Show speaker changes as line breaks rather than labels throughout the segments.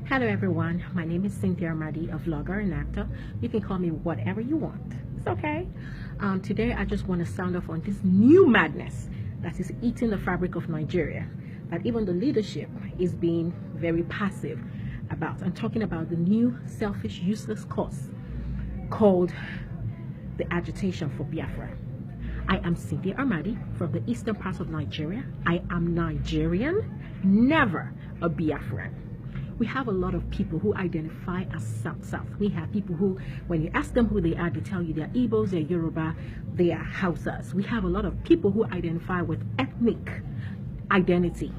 Hello everyone, my name is Cynthia Armadi, a vlogger and actor. You can call me whatever you want. It's okay. Today I just want to sound off on this new madness that is eating the fabric of Nigeria, that even the leadership is being very passive about. I'm talking about the new selfish, useless cause called the agitation for Biafra. I am Cynthia Armadi from the eastern part of Nigeria. I am Nigerian, never a Biafran. We have a lot of people who identify as South. We have people who, when you ask them who they are, they tell you they're Igbos, they're Yoruba, they are Hausas. We have a lot of people who identify with ethnic identity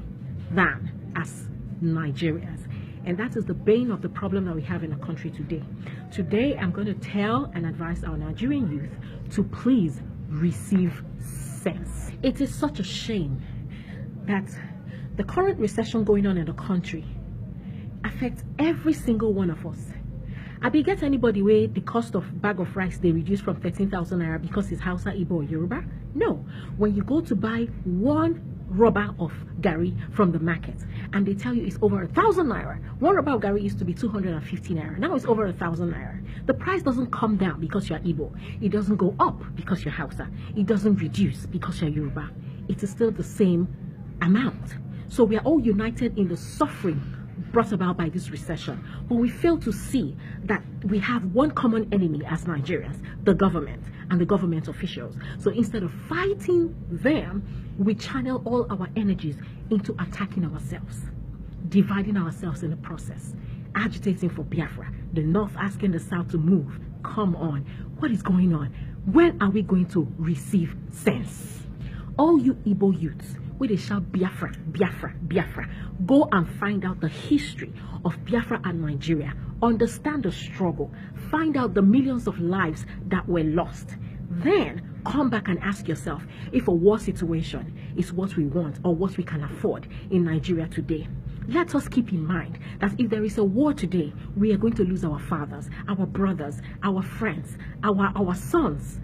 than as Nigerians. And that is the bane of the problem that we have in the country today. Today, I'm going to tell and advise our Nigerian youth to please receive sense. It is such a shame that the current recession going on in the country affects every single one of us. I be get anybody where the cost of bag of rice they reduce from 13,000 naira because it's Hausa, Igbo, or Yoruba? No. When you go to buy one rubber of gari from the market and they tell you it's over 1,000 naira, one rubber of gari used to be 250 naira. Now it's over 1,000 naira. The price doesn't come down because you're Igbo. It doesn't go up because you're Hausa. It doesn't reduce because you're Yoruba. It is still the same amount. So we are all united in the suffering brought about by this recession, but we fail to see that we have one common enemy as Nigerians, the government and the government officials. So instead of fighting them, we channel all our energies into attacking ourselves, dividing ourselves in the process, agitating for Biafra, the North asking the South to move. Come on, what is going on? When are we going to receive sense? All you Igbo youths, where they shout Biafra, Biafra, Biafra, go and find out the history of Biafra and Nigeria. Understand the struggle. Find out the millions of lives that were lost. Then come back and ask yourself if a war situation is what we want or what we can afford in Nigeria today. Let us keep in mind that if there is a war today, we are going to lose our fathers, our brothers, our friends, our sons.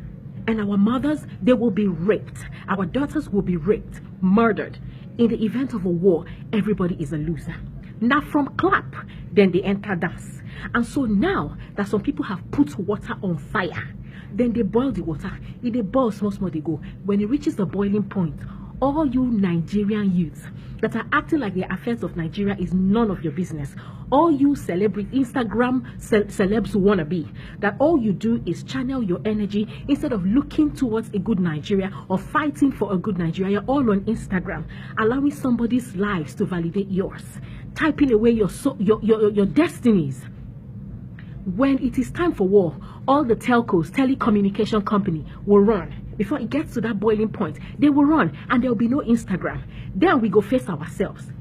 And our mothers, they will be raped. Our daughters will be raped, murdered. In the event of a war, everybody is a loser. Now from clap, then they enter dance. And so now that some people have put water on fire, then they boil the water. If they boil small, they go. When it reaches the boiling point, all you Nigerian youths that are acting like the affairs of Nigeria is none of your business. All you celebrity Instagram celebs who wanna be, that all you do is channel your energy instead of looking towards a good Nigeria or fighting for a good Nigeria. You're all on Instagram, allowing somebody's lives to validate yours, typing away your destinies. When it is time for war, all the telcos, telecommunication company will run. Before it gets to that boiling point, they will run and there will be no Instagram. Then we go face ourselves.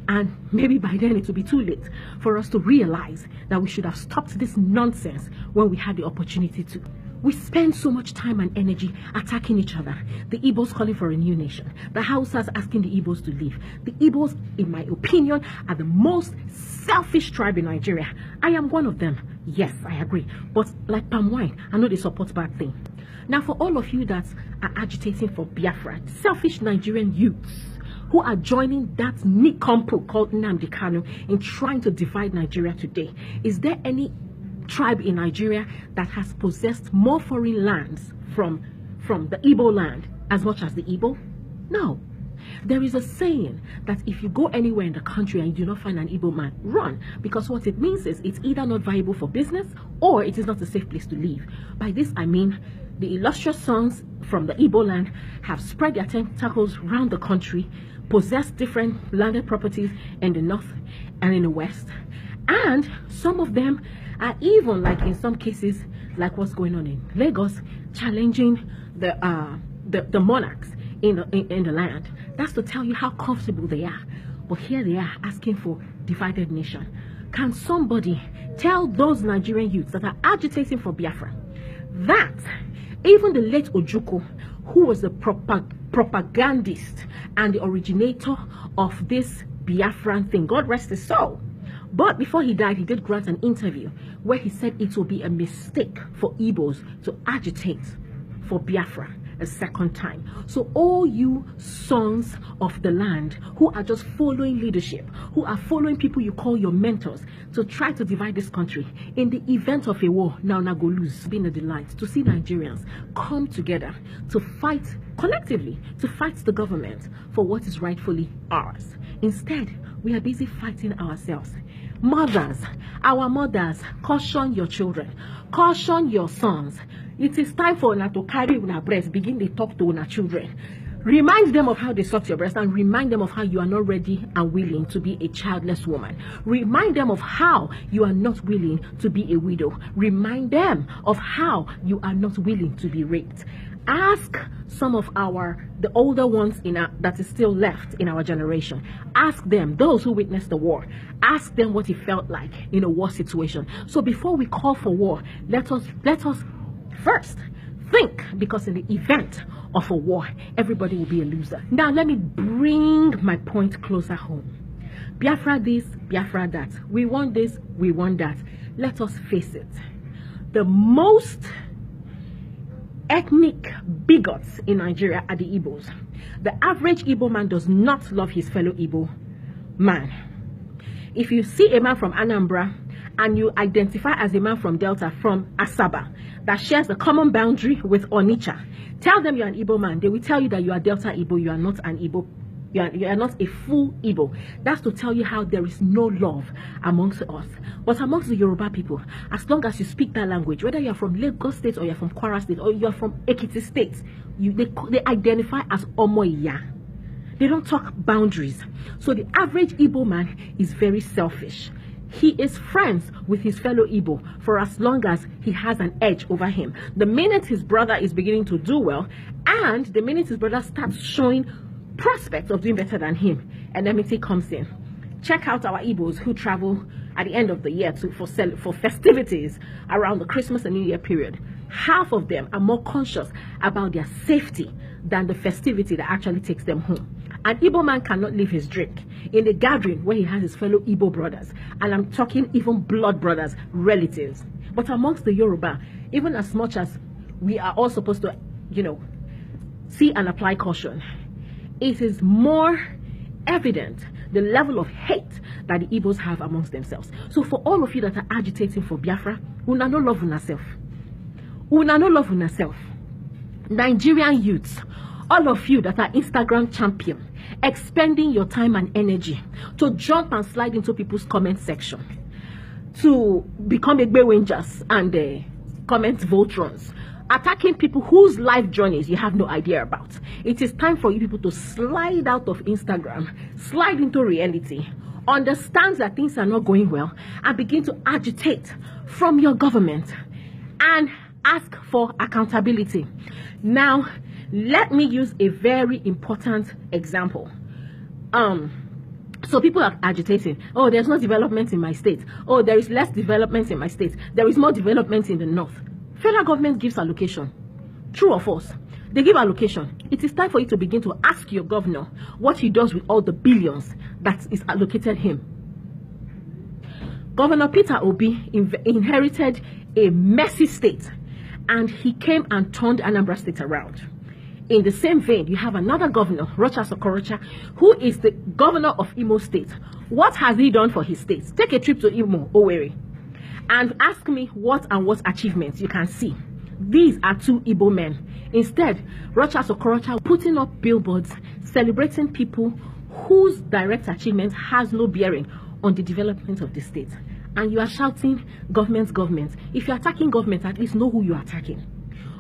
And maybe by then it will be too late for us to realize that we should have stopped this nonsense when we had the opportunity to. We spend so much time and energy attacking each other. The Igbos calling for a new nation. The Hausas asking the Igbos to leave. The Igbos, in my opinion, are the most selfish tribe in Nigeria. I am one of them. Yes, I agree. But like palm wine, I know they support bad thing. Now, for all of you that are agitating for Biafra, selfish Nigerian youths who are joining that nincompoop called Nnamdi Kanu in trying to divide Nigeria today, is there any tribe in Nigeria that has possessed more foreign lands from the Igbo land as much as the Igbo? No. There is a saying that if you go anywhere in the country and you do not find an Igbo man, run, because what it means is it's either not viable for business or it is not a safe place to live. By this I mean the illustrious sons from the Igbo land have spread their tentacles around the country, possessed different landed properties in the north and in the west, and some of them are even, like in some cases, like what's going on in Lagos, challenging the monarchs in the land. That's to tell you how comfortable they are. But here they are asking for divided nation. Can somebody tell those Nigerian youths that are agitating for Biafra that even the late Ojukwu, who was the propagandist and the originator of this Biafran thing, God rest his soul, but before he died, he did grant an interview where he said it will be a mistake for Igbos to agitate for Biafra, a second time. So all you sons of the land who are just following leadership, who are following people you call your mentors to try to divide this country, in the event of a war, now go lose. It's been a delight to see Nigerians come together to fight collectively, to fight the government for what is rightfully ours. Instead, we are busy fighting ourselves. Mothers, our mothers, caution your children, caution your sons. It is time for una to carry una breast, begin to talk to una children. Remind them of how they sucked your breast, and remind them of how you are not ready and willing to be a childless woman. Remind them of how you are not willing to be a widow. Remind them of how you are not willing to be raped. Ask some of the older ones that is still left in our generation. Ask them, those who witnessed the war, ask them what it felt like in a war situation. So before we call for war, let us first think, because in the event of a war, everybody will be a loser. Now let me bring my point closer home. Biafra this, Biafra that. We want this, we want that. Let us face it. The most ethnic bigots in Nigeria are the Igbos. The average Igbo man does not love his fellow Igbo man. If you see a man from Anambra and you identify as a man from Delta, from Asaba, that shares a common boundary with Onitsha, tell them you're an Igbo man. They will tell you that you are Delta Igbo, you are not an Igbo. You are not a full Igbo. That's to tell you how there is no love amongst us. But amongst the Yoruba people, as long as you speak that language, whether you're from Lagos State or you're from Kwara State or you're from Ekiti State, they identify as Omoya. They don't talk boundaries. So the average Igbo man is very selfish. He is friends with his fellow Igbo for as long as he has an edge over him. The minute his brother is beginning to do well, and the minute his brother starts showing prospects of doing better than him, enmity comes in. Check out our Igbos who travel at the end of the year for festivities around the Christmas and New Year period. Half of them are more conscious about their safety than the festivity that actually takes them home. An Igbo man cannot leave his drink in a gathering where he has his fellow Igbo brothers, and I'm talking even blood brothers, relatives. But amongst the Yoruba, even as much as we are all supposed to, see and apply caution, it is more evident the level of hate that the Igbos have amongst themselves. So for all of you that are agitating for Biafra, una no love una self. Una no love una self. Nigerian youths, all of you that are Instagram champion, expending your time and energy to jump and slide into people's comment section, to become Egbewinjas and comment Voltrons, attacking people whose life journeys you have no idea about. It is time for you people to slide out of Instagram, slide into reality, understand that things are not going well, and begin to agitate from your government and ask for accountability. Now, let me use a very important example. So people are agitating. Oh, there's no development in my state. Oh, there is less development in my state. There is more development in the north. Federal government gives allocation. True or false? They give allocation. It is time for you to begin to ask your governor what he does with all the billions that is allocated him. Governor Peter Obi inherited a messy state, and he came and turned Anambra State around. In the same vein, you have another governor, Rochas Okorocha, who is the governor of Imo State. What has he done for his state? Take a trip to Imo, Owerri, and ask me what achievements you can see. These are two Igbo men. Instead, Rochas Okorocha putting up billboards celebrating people whose direct achievement has no bearing on the development of the state. And you are shouting, government. If you're attacking government, at least know who you're attacking.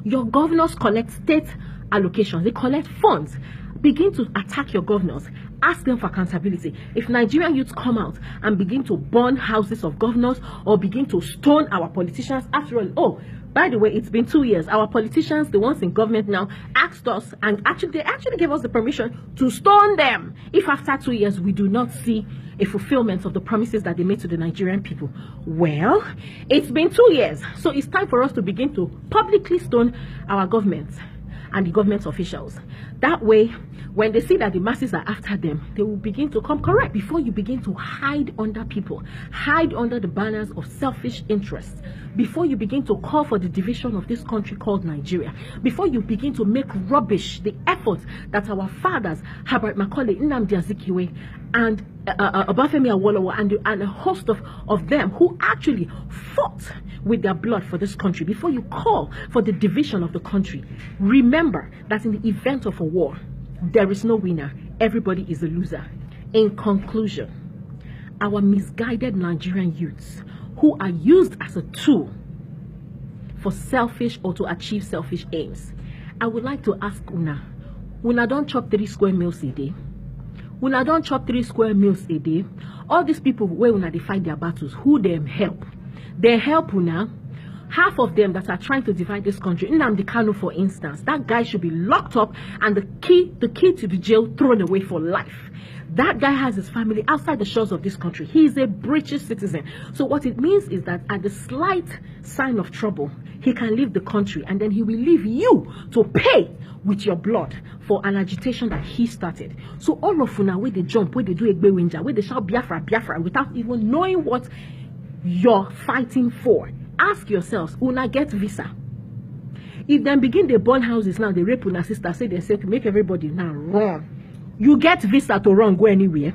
Your governors collect state allocations. They collect funds. Begin to attack your governors. Ask them for accountability. If Nigerian youths come out and begin to burn houses of governors or begin to stone our politicians, after all, oh, by the way, it's been 2 years. Our politicians, the ones in government now, asked us, and they actually gave us the permission to stone them if after 2 years we do not see a fulfillment of the promises that they made to the Nigerian people. Well, it's been 2 years, so it's time for us to begin to publicly stone our government. and the government officials. That way, when they see that the masses are after them, they will begin to come correct before you begin to hide under people, hide under the banners of selfish interests, before you begin to call for the division of this country called Nigeria, before you begin to make rubbish the efforts that our fathers, Herbert Macaulay, Nnamdi Azikiwe, and Obafemi Awolowo, and a host of them who actually fought with their blood for this country, before you call for the division of the country. Remember that in the event of a war, there is no winner. Everybody is a loser. In conclusion, our misguided Nigerian youths who are used as a tool for selfish or to achieve selfish aims, I would like to ask Una don't chop 3 square meals a day. Una don't chop 3 square meals a day. All these people where Una they fight their battles, who them help? They help Una. Half of them that are trying to divide this country, Nnamdi Kanu, for instance, that guy should be locked up and the key to the jail thrown away for life. That guy has his family outside the shores of this country. He is a British citizen. So what it means is that at the slight sign of trouble, he can leave the country, and then he will leave you to pay with your blood for an agitation that he started. So all of Una, where they jump, where they do Egbe Winja, where they shout Biafra, Biafra, without even knowing what you're fighting for. Ask yourselves, Una get visa? If them begin they burn houses now, they rape Una sister, say they say to make everybody now run. You get visa to run, go anywhere.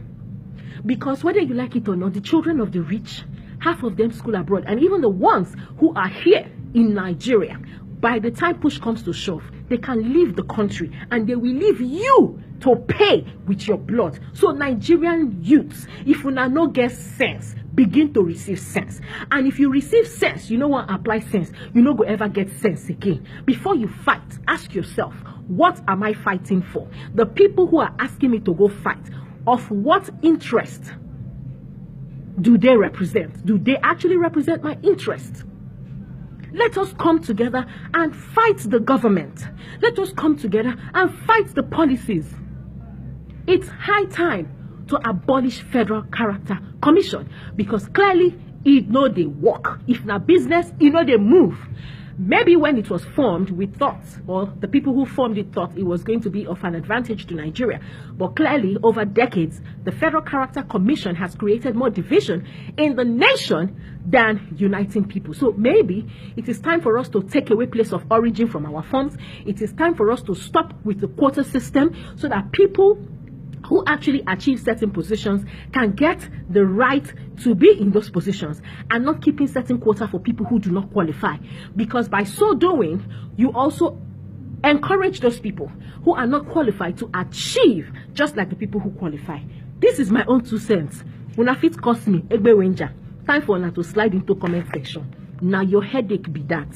Because whether you like it or not, the children of the rich, half of them school abroad, and even the ones who are here in Nigeria, by the time push comes to shove, they can leave the country and they will leave you to pay with your blood. So Nigerian youths, if you now no get sense, begin to receive sense. And if you receive sense, you know what, apply sense, you no go ever get sense again. Before you fight, ask yourself, what am I fighting for? The people who are asking me to go fight, of what interest do they represent? Do they actually represent my interest? Let us come together and fight the government. Let us come together and fight the policies. It's high time to abolish Federal Character Commission, because clearly it know they work. If na business, it know they move. Maybe when it was formed, we thought, or the people who formed it thought it was going to be of an advantage to Nigeria. But clearly, over decades, the Federal Character Commission has created more division in the nation than uniting people. So maybe it is time for us to take away place of origin from our forms. It is time for us to stop with the quota system so that people who actually achieve certain positions can get the right to be in those positions, and not keeping certain quota for people who do not qualify. Because by so doing, you also encourage those people who are not qualified to achieve just like the people who qualify. This is my own 2 cents. Una fit cost me Egbe Wenja. Time for una to slide into comment section. Now your headache be that.